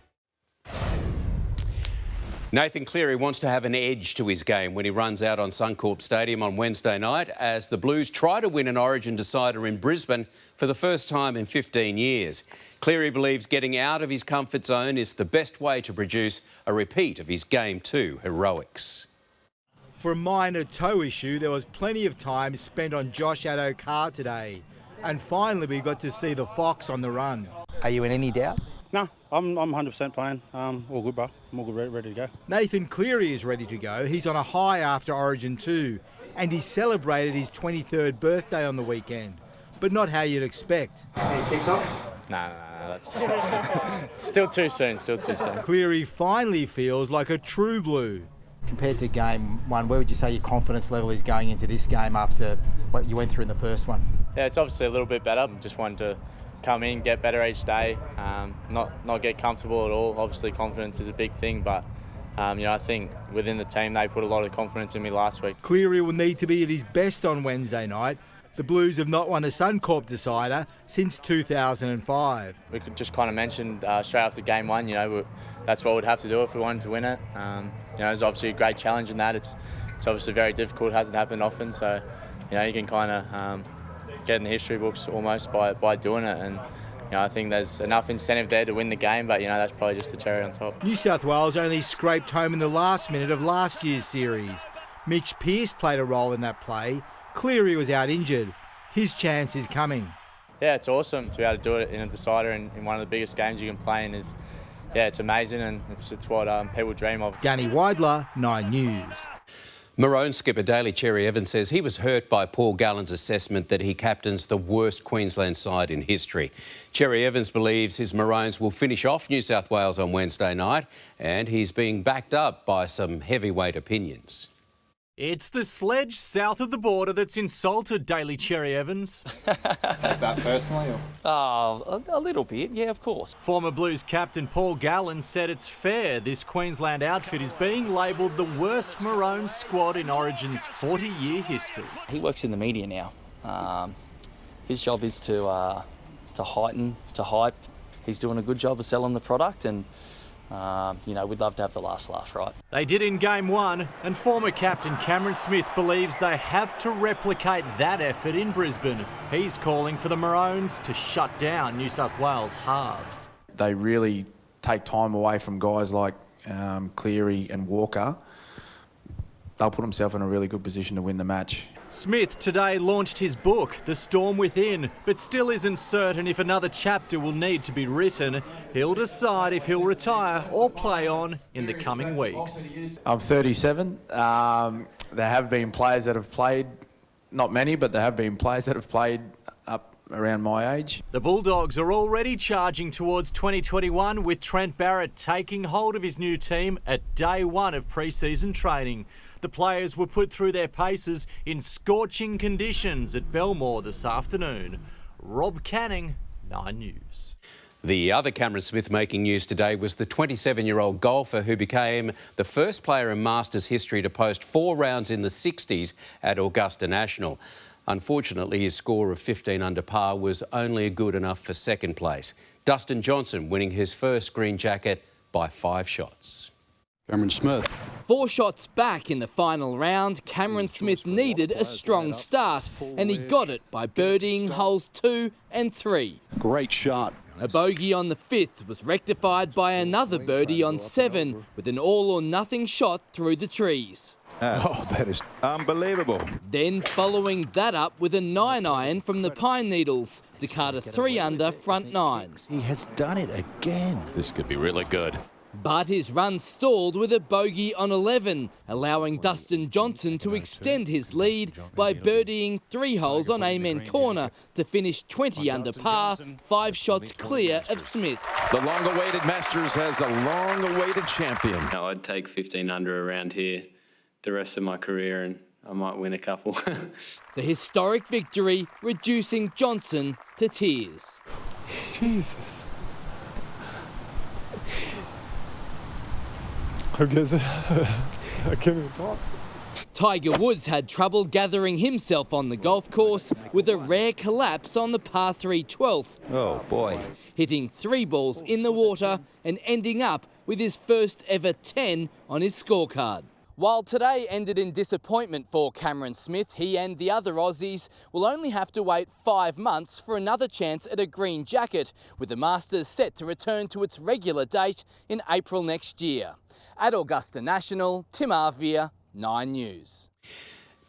Nathan Cleary wants to have an edge to his game when he runs out on Suncorp Stadium on Wednesday night as the Blues try to win an Origin decider in Brisbane for the first time in 15 years. Cleary believes getting out of his comfort zone is the best way to produce a repeat of his Game 2 heroics. For a minor toe issue, there was plenty of time spent on Josh Addo-Carr today. And finally, we got to see the Fox on the run. Are you in any doubt? No, I'm 100% playing. All good, bro. I'm all good, ready to go. Nathan Cleary is ready to go. He's on a high after Origin 2, and he celebrated his 23rd birthday on the weekend. But not how you'd expect. Any ticks off? No, that's still too soon, Cleary finally feels like a true Blue. Compared to Game 1, where would you say your confidence level is going into this game after what you went through in the first one? Yeah, it's obviously a little bit better. Just wanted to come in, get better each day, not get comfortable at all. Obviously confidence is a big thing, but I think within the team they put a lot of confidence in me last week. Cleary will need to be at his best on Wednesday night. The Blues have not won a Suncorp decider since 2005. We could just kind of mention straight after Game 1, that's what we'd have to do if we wanted to win it. There's obviously a great challenge in that. It's obviously very difficult, hasn't happened often, so you can kind of get in the history books almost by doing it, and I think there's enough incentive there to win the game, but that's probably just the cherry on top. New South Wales only scraped home in the last minute of last year's series. Mitch Pearce played a role in that play. Cleary was out injured. His chance is coming. Yeah, it's awesome to be able to do it in a decider in one of the biggest games you can play in. It's amazing, and it's what people dream of. Danny Weidler, 9 News. Maroon skipper Daly Cherry Evans says he was hurt by Paul Gallen's assessment that he captains the worst Queensland side in history. Cherry Evans believes his Maroons will finish off New South Wales on Wednesday night, and he's being backed up by some heavyweight opinions. It's the sledge south of the border that's insulted Daly Cherry Evans. Take that personally? Oh, a little bit, yeah, of course. Former Blues captain Paul Gallen said it's fair this Queensland outfit is being labelled the worst Maroon squad in Origin's 40-year history. He works in the media now. His job is to heighten, to hype. He's doing a good job of selling the product, and we'd love to have the last laugh, right? They did in Game 1, and former captain Cameron Smith believes they have to replicate that effort in Brisbane. He's calling for the Maroons to shut down New South Wales halves. They really take time away from guys like Cleary and Walker. They'll put themselves in a really good position to win the match. Smith today launched his book, The Storm Within, but still isn't certain if another chapter will need to be written. He'll decide if he'll retire or play on in the coming weeks. I'm 37. There have been players that have played, not many, but there have been players that have played up around my age. The Bulldogs are already charging towards 2021 with Trent Barrett taking hold of his new team at day 1 of pre-season training. The players were put through their paces in scorching conditions at Belmore this afternoon. Rob Canning, 9 News. The other Cameron Smith making news today was the 27-year-old golfer who became the first player in Masters history to post 4 rounds in the 60s at Augusta National. Unfortunately, his score of 15 under par was only good enough for second place. Dustin Johnson winning his first green jacket by 5 shots. Cameron Smith. 4 shots back in the final round, Cameron Smith needed a strong start, and he got it by birdieing holes 2 and 3. Great shot. A bogey on the 5th was rectified by another birdie on 7 with an all-or-nothing shot through the trees. Oh, that is unbelievable. Then following that up with a 9-iron from the Pine Needles to card a 3-under front nine. He has done it again. This could be really good. But his run stalled with a bogey on 11, allowing Dustin Johnson to extend his lead by birdieing 3 holes on Amen Corner to finish 20 under par, 5 shots clear of Smith. The long-awaited Masters has a long-awaited champion. I'd take 15 under around here the rest of my career and I might win a couple. The historic victory reducing Johnson to tears. Jesus. Who gives it? I can't even talk. Tiger Woods had trouble gathering himself on the golf course with a rare collapse on the par 3 12th. Oh, boy. Hitting 3 balls in the water and ending up with his first ever 10 on his scorecard. While today ended in disappointment for Cameron Smith, he and the other Aussies will only have to wait 5 months for another chance at a green jacket, with the Masters set to return to its regular date in April next year. At Augusta National, Tim Arvia, 9 News.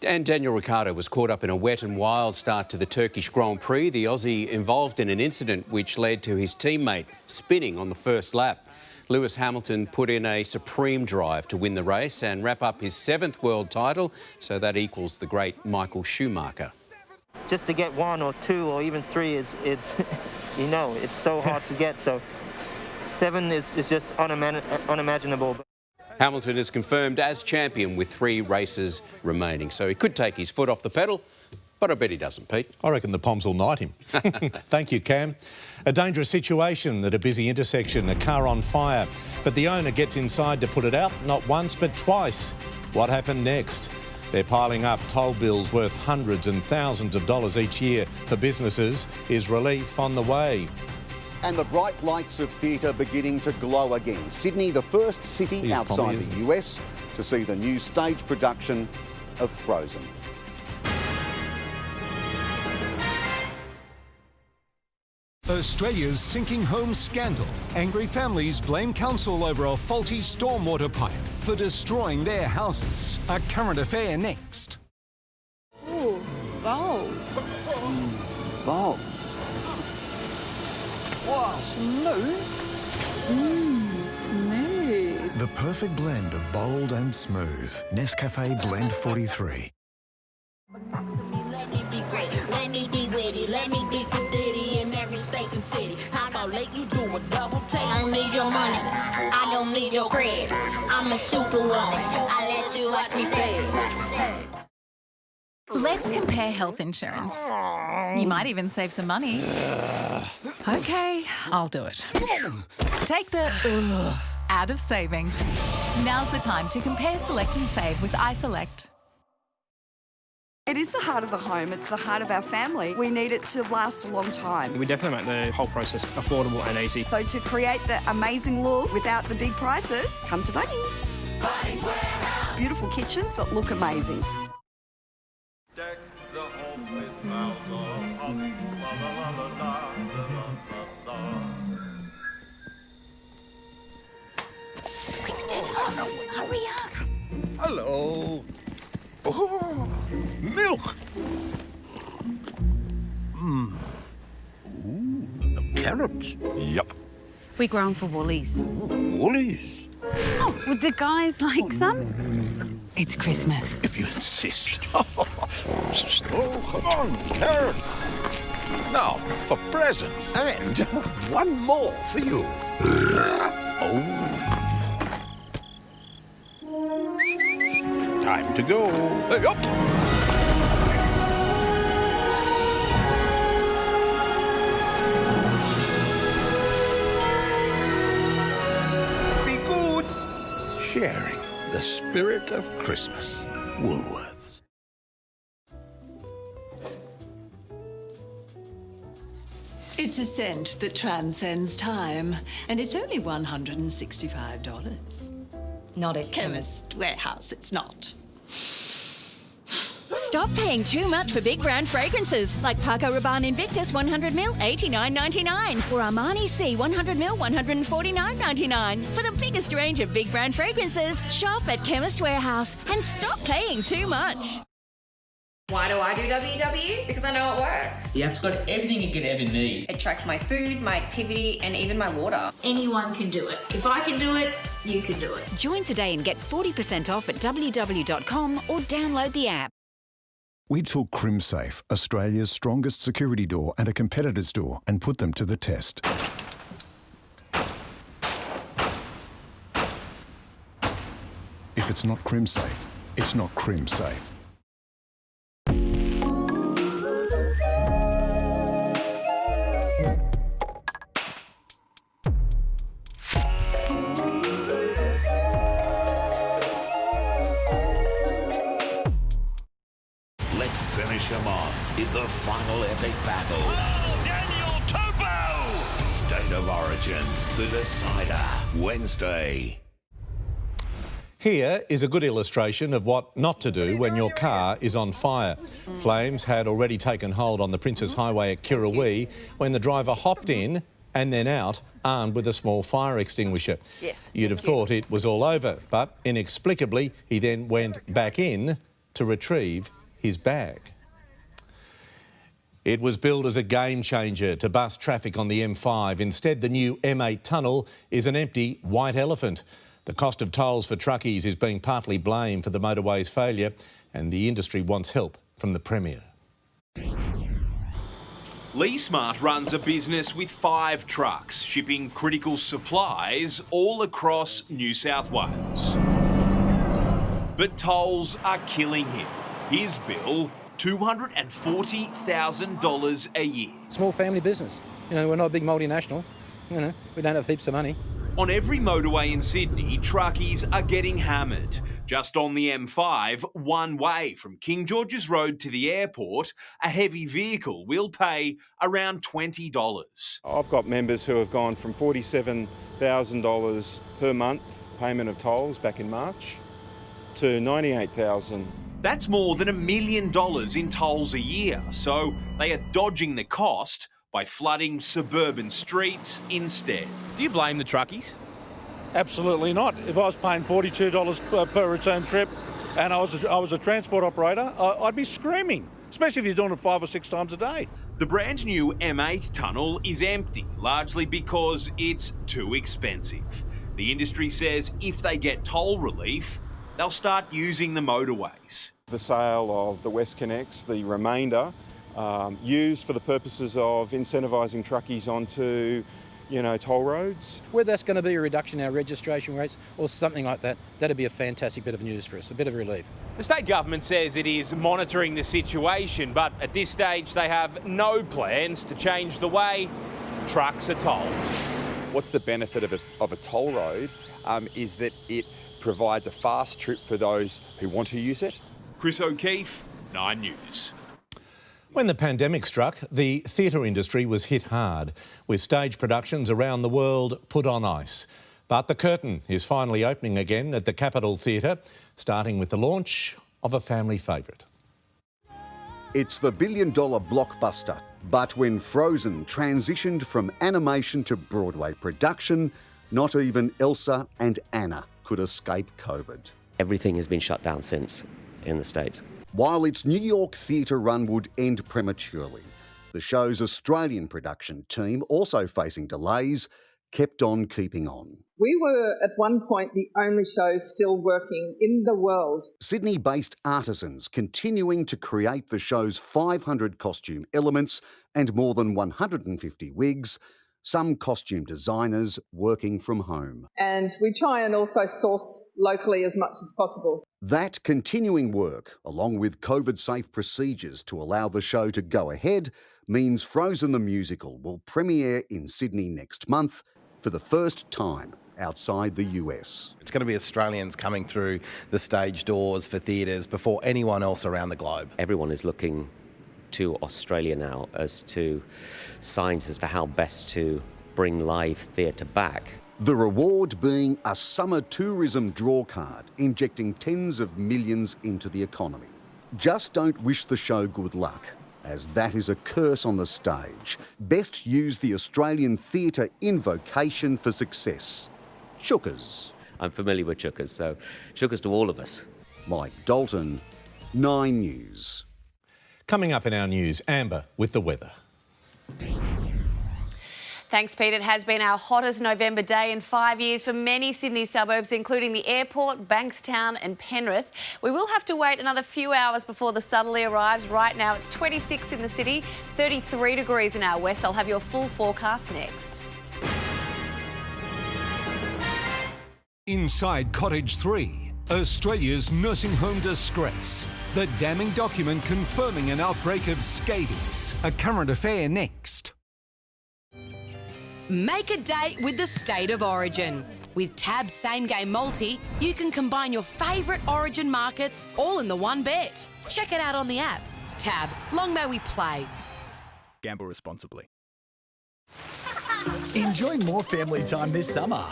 And Daniel Ricciardo was caught up in a wet and wild start to the Turkish Grand Prix. The Aussie involved in an incident which led to his teammate spinning on the first lap. Lewis Hamilton put in a supreme drive to win the race and wrap up his 7th world title, so that equals the great Michael Schumacher. Just to get 1 or 2 or even 3 is you know, it's so hard to get. So 7 is just unimaginable. Hamilton is confirmed as champion with 3 races remaining, so he could take his foot off the pedal, but I bet he doesn't, Pete. I reckon the Poms will knight him. Thank you, Cam. A dangerous situation at a busy intersection, a car on fire, but the owner gets inside to put it out, not once but twice. What happened next? They're piling up toll bills worth hundreds and thousands of dollars each year for businesses. Is relief on the way? And the bright lights of theatre beginning to glow again. Sydney, the first city outside the US to see the new stage production of Frozen. Australia's sinking home scandal. Angry families blame council over a faulty stormwater pipe for destroying their houses. A current affair next. Ooh, bold. Bold. Wow, smooth. Smooth. The perfect blend of bold and smooth. Nescafe Blend 43. Let me be witty, let me be so ditty in every state and city. How about let you do a double take? I don't need your money, I don't need your credit. I'm a superwoman, I let you watch me fade. Let's compare health insurance. You might even save some money. Okay, I'll do it. Take the out of saving. Now's the time to compare, select and save with iSelect. It is the heart of the home. It's the heart of our family. We need it to last a long time. We definitely make the whole process affordable and easy. So to create the amazing look without the big prices, come to Bunnings. Bunnings Warehouse. Beautiful kitchens that look amazing. Deck the home with boughs of holly. La la la la la la la la. Quick, turn it off. Hurry up. Hello. Oh, milk. Ooh, carrots. Yup. We grown for Woolies. Woolies. Oh, would the guys like some? It's Christmas. If you insist. Oh, come on, carrots. Now, for presents. And one more for you. Oh. Time to go. Hey, up. Be good. Sharing the spirit of Christmas. Woolworths. It's a scent that transcends time, and it's only $165. Not at Chemist Warehouse, it's not. Stop paying too much for big brand fragrances like Paco Rabanne Invictus 100ml $89.99 or Armani C 100ml $149.99. For the biggest range of big brand fragrances, shop at Chemist Warehouse and stop paying too much. Why do I do WW? Because I know it works. The app's got everything you could ever need. It tracks my food, my activity, and even my water. Anyone can do it. If I can do it, you can do it. Join today and get 40% off at www.com or download the app. We took CrimSafe, Australia's strongest security door and a competitor's door, and put them to the test. If it's not CrimSafe, it's not CrimSafe. Let's finish him off in the final epic battle. Oh, Daniel Topo! State of Origin, the decider, Wednesday. Here is a good illustration of what not to do when your car is on fire. Flames had already taken hold on the Princess Highway at Kirrawee when the driver hopped in and then out, armed with a small fire extinguisher. Yes. You'd have thought it was all over, but inexplicably he then went back in to retrieve his bag. It was billed as a game changer to bust traffic on the M5. Instead, the new M8 tunnel is an empty white elephant. The cost of tolls for truckies is being partly blamed for the motorway's failure, and the industry wants help from the Premier. Lee Smart runs a business with 5 trucks, shipping critical supplies all across New South Wales. But tolls are killing him. His bill, $240,000 a year. Small family business. You know, we're not a big multinational. You know, we don't have heaps of money. On every motorway in Sydney, truckies are getting hammered. Just on the M5, one way from King George's Road to the airport, a heavy vehicle will pay around $20. I've got members who have gone from $47,000 per month payment of tolls back in March to $98,000. That's more than $1 million in tolls a year, so they are dodging the cost by flooding suburban streets instead. Do you blame the truckies? Absolutely not. If I was paying $42 per return trip and I was a transport operator, I'd be screaming, especially if you're doing it 5 or 6 times a day. The brand new M8 tunnel is empty, largely because it's too expensive. The industry says if they get toll relief, they'll start using the motorways. The sale of the West Connects, the remainder, used for the purposes of incentivising truckies onto, toll roads. Whether that's going to be a reduction in our registration rates or something like that, that'd be a fantastic bit of news for us, a bit of relief. The state government says it is monitoring the situation, but at this stage they have no plans to change the way trucks are tolled. What's the benefit of a toll road is that it provides a fast trip for those who want to use it. Chris O'Keefe, 9 News. When the pandemic struck, the theatre industry was hit hard, with stage productions around the world put on ice. But the curtain is finally opening again at the Capitol Theatre, starting with the launch of a family favourite. It's the billion-dollar blockbuster, but when Frozen transitioned from animation to Broadway production, not even Elsa and Anna could escape COVID. Everything has been shut down since in the States. While its New York theatre run would end prematurely, the show's Australian production team, also facing delays, kept on keeping on. We were at one point the only show still working in the world. Sydney-based artisans continuing to create the show's 500 costume elements and more than 150 wigs, some costume designers working from home. And we try and also source locally as much as possible. That continuing work, along with COVID-safe procedures to allow the show to go ahead, means Frozen the Musical will premiere in Sydney next month for the first time outside the US. It's going to be Australians coming through the stage doors for theatres before anyone else around the globe. Everyone is looking to Australia now as to signs as to how best to bring live theatre back. The reward being a summer tourism draw card, injecting tens of millions into the economy. Just don't wish the show good luck, as that is a curse on the stage. Best use the Australian theatre invocation for success. Chookers. I'm familiar with chookers, so chookers to all of us. Mike Dalton, 9 News. Coming up in our news, Amber with the weather. Thanks, Pete. It has been our hottest November day in 5 years for many Sydney suburbs, including the airport, Bankstown and Penrith. We will have to wait another few hours before the southerly arrives. Right now it's 26 in the city, 33 degrees in our west. I'll have your full forecast next. Inside Cottage 3, Australia's nursing home disgrace. The damning document confirming an outbreak of scabies. A current affair next. Make a date with the State of Origin. With Tab's Same Game Multi, you can combine your favourite Origin markets all in the one bet. Check it out on the app. Tab, long may we play. Gamble responsibly. Enjoy more family time this summer.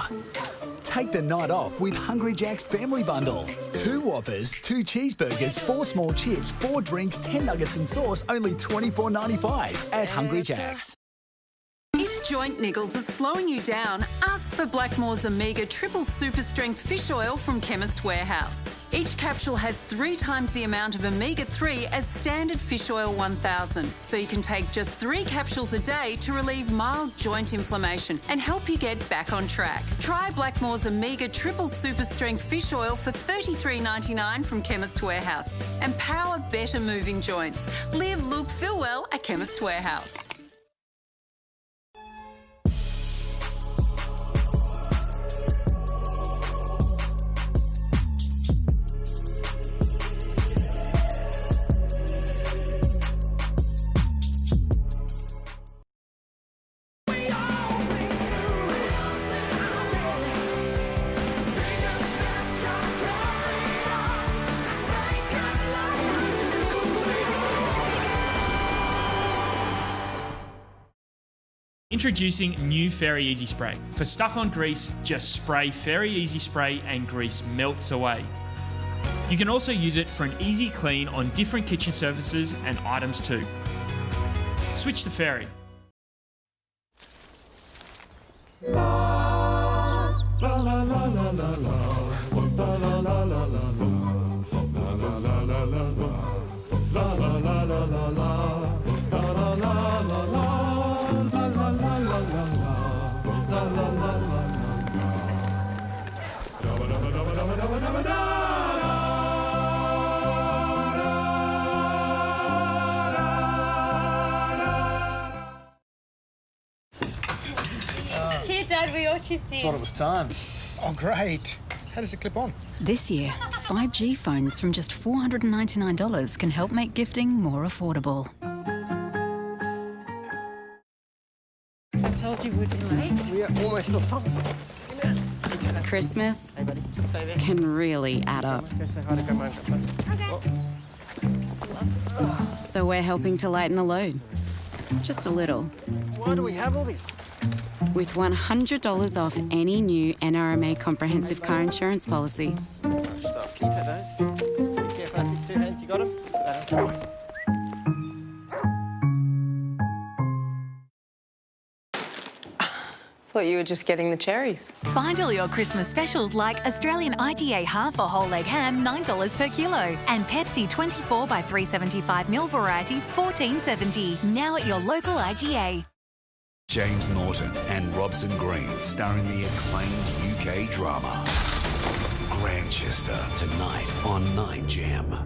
Take the night off with Hungry Jack's Family Bundle. 2 Whoppers, 2 cheeseburgers, 4 small chips, 4 drinks, 10 nuggets and sauce, only $24.95 at Hungry Jack's. If joint niggles are slowing you down, ask for Blackmore's Omega Triple Super Strength Fish Oil from Chemist Warehouse. Each capsule has 3 times the amount of omega-3 as standard fish oil 1000, so you can take just 3 capsules a day to relieve mild joint inflammation and help you get back on track. Try Blackmore's Omega Triple Super Strength Fish Oil for $33.99 from Chemist Warehouse and power better moving joints. Live, look, feel well at Chemist Warehouse. Introducing new Fairy Easy Spray. For stuck on grease, just spray Fairy Easy Spray and grease melts away. You can also use it for an easy clean on different kitchen surfaces and items too. Switch to Fairy. Here, Dad, we all chipped in. Thought it was time. Oh, great. How does it clip on? This year, 5G phones from just $499 can help make gifting more affordable. I told you we'd be late. We are almost on time. Christmas can really add up. So we're helping to lighten the load. Just a little. Why do we have all this? With $100 off any new NRMA comprehensive car insurance policy. Stop. Can you take those? Be careful, I think 2 hands, you got them? Thought you were just getting the cherries. Find all your Christmas specials like Australian IGA half or whole leg ham, $9 per kilo. And Pepsi 24 by 375ml varieties, $14.70. Now at your local IGA. James Norton and Robson Green star in the acclaimed UK drama Grantchester tonight on 9Jam.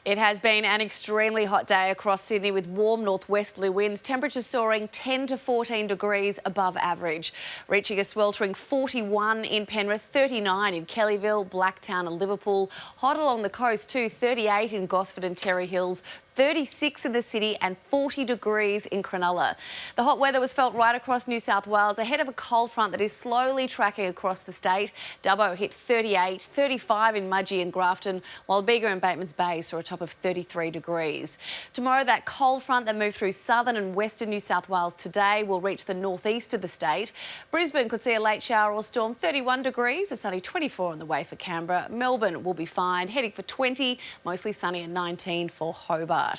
It has been an extremely hot day across Sydney with warm northwesterly winds, temperatures soaring 10 to 14 degrees above average, reaching a sweltering 41 in Penrith, 39 in Kellyville, Blacktown and Liverpool. Hot along the coast too, 38 in Gosford and Terry Hills, 36 in the city and 40 degrees in Cronulla. The hot weather was felt right across New South Wales ahead of a cold front that is slowly tracking across the state. Dubbo hit 38, 35 in Mudgee and Grafton, while Bega and Batemans Bay saw a top of 33 degrees. Tomorrow, that cold front that moved through southern and western New South Wales today will reach the northeast of the state. Brisbane could see a late shower or storm, 31 degrees, a sunny 24 on the way for Canberra. Melbourne will be fine, heading for 20, mostly sunny and 19 for Hobart.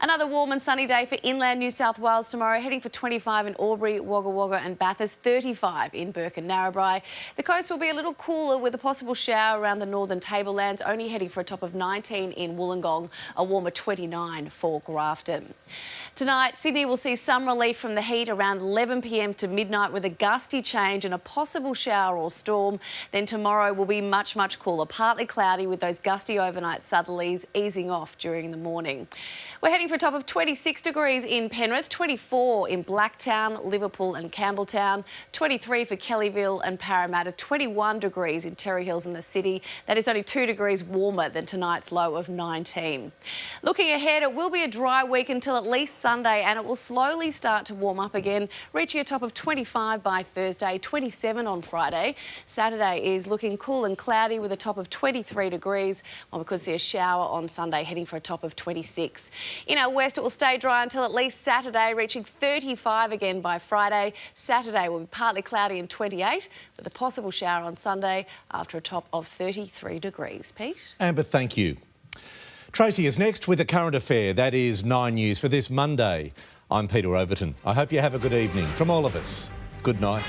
Another warm and sunny day for inland New South Wales tomorrow, heading for 25 in Albury, Wagga Wagga and Bathurst, 35 in Burke and Narrabri. The coast will be a little cooler with a possible shower around the northern tablelands, only heading for a top of 19 in Wollongong, a warmer 29 for Grafton. Tonight, Sydney will see some relief from the heat around 11 p.m. to midnight with a gusty change and a possible shower or storm. Then tomorrow will be much cooler, partly cloudy with those gusty overnight southerlies easing off during the morning. We're heading for a top of 26 degrees in Penrith, 24 in Blacktown, Liverpool and Campbelltown, 23 for Kellyville and Parramatta, 21 degrees in Terry Hills in the city. That is only 2 degrees warmer than tonight's low of 19. Looking ahead, it will be a dry week until at least Sunday, and it will slowly start to warm up again, reaching a top of 25 by Thursday, 27 on Friday. Saturday is looking cool and cloudy with a top of 23 degrees, while we could see a shower on Sunday, heading for a top of 26. In our west, it will stay dry until at least Saturday, reaching 35 again by Friday. Saturday will be partly cloudy and 28, with a possible shower on Sunday after a top of 33 degrees. Pete? Amber, thank you. Tracy is next with a current affair. That is 9 News for this Monday. I'm Peter Overton. I hope you have a good evening. From all of us, good night.